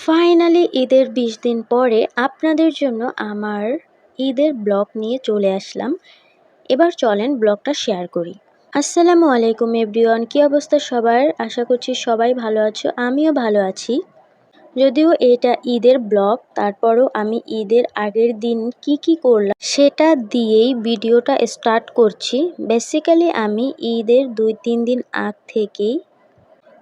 Finally ঈদের ২০ দিন পরে আপনাদের জন্য আমার ঈদের ব্লগ নিয়ে চলে আসলাম। এবার চলেন ব্লগটা শেয়ার করি। আসসালামু আলাইকুম এভরিওয়ান, কী অবস্থা সবার? আশা করছি সবাই ভালো আছো, আমিও ভালো আছি। যদিও এটা ঈদের ব্লগ, তারপরও আমি ঈদের আগের দিন কি করলাম সেটা দিয়েই ভিডিওটা স্টার্ট করছি। বেসিক্যালি আমি ঈদের ২-৩ দিন আগ থেকেই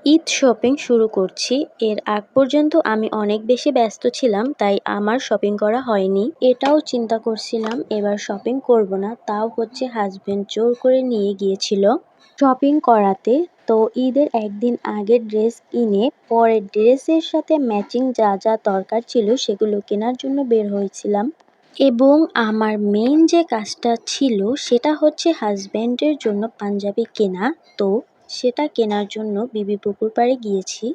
ঈদ শপিং শুরু করছি। এর আগ পর্যন্ত আমি অনেক বেশি ব্যস্ত ছিলাম, তাই আমার শপিং করা হয়নি। এটাও চিন্তা করছিলাম এবার শপিং করব না, তাও হচ্ছে হাজবেন্ড জোর করে নিয়ে গিয়েছিল শপিং করাতে। তো ঈদের একদিন আগে ড্রেস কিনে পরে ড্রেসের সাথে ম্যাচিং যা যা দরকার ছিল সেগুলো কেনার জন্য বের হয়েছিলাম। এবং আমার মেইন যে কাজটা ছিল সেটা হচ্ছে হাজব্যান্ডের জন্য পাঞ্জাবি কেনা। তো সেটা কেনার জন্য বিবি পুকুর পাড়ে গিয়েছি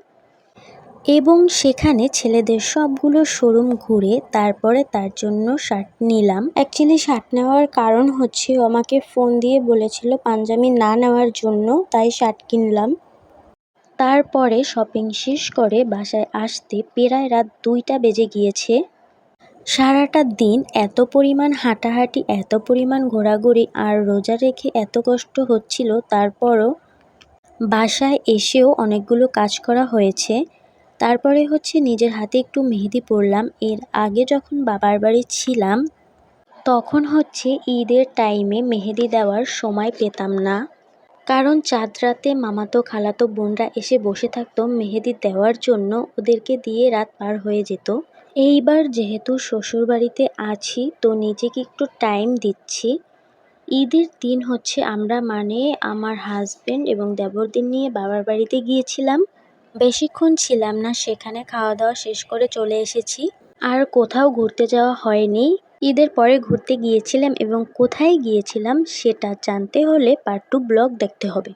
এবং সেখানে ছেলেদের সবগুলো শোরুম ঘুরে তারপরে তার জন্য শার্ট নিলাম। অ্যাকচুয়ালি শার্ট নেওয়ার কারণ হচ্ছে ও আমাকে ফোন দিয়ে বলেছিল পাঞ্জাবি না নেওয়ার জন্য, তাই শার্ট কিনলাম। তারপরে শপিং শেষ করে বাসায় আসতে প্রায় রাত 2টা বেজে গিয়েছে। সারাটা দিন এত পরিমাণ হাঁটাহাঁটি, এত পরিমাণ ঘোরাঘুরি আর রোজা রেখে এত কষ্ট হচ্ছিল, তারপরও বাসায় এসেও অনেকগুলো কাজ করা হয়েছে। তারপরে হচ্ছে নিজের হাতে একটু মেহেদি পরলাম। এর আগে যখন বাবার বাড়ি ছিলাম তখন হচ্ছে ঈদের টাইমে মেহেদি দেওয়ার সময় পেতাম না, কারণ চাঁদ রাতে মামাতো খালাতো বোনরা এসে বসে থাকতো মেহেদি দেওয়ার জন্য, ওদেরকে দিয়ে রাত পার হয়ে যেত। এইবার যেহেতু শ্বশুরবাড়িতে আছি তো নিজেকে একটু টাইম দিচ্ছি। ঈদের দিন হচ্ছে আমরা আমার হাজবেন্ড এবং দেবরদের নিয়ে বাবার বাড়িতে গিয়েছিলাম। বেশিক্ষণ ছিলাম না সেখানে, খাওয়া দাওয়া শেষ করে চলে এসেছি। আর কোথাও ঘুরতে যাওয়া হয়নি। ঈদের পরে ঘুরতে গিয়েছিলাম এবং কোথায় গিয়েছিলাম সেটা জানতে হলে পার্ট 2 ব্লগ দেখতে হবে।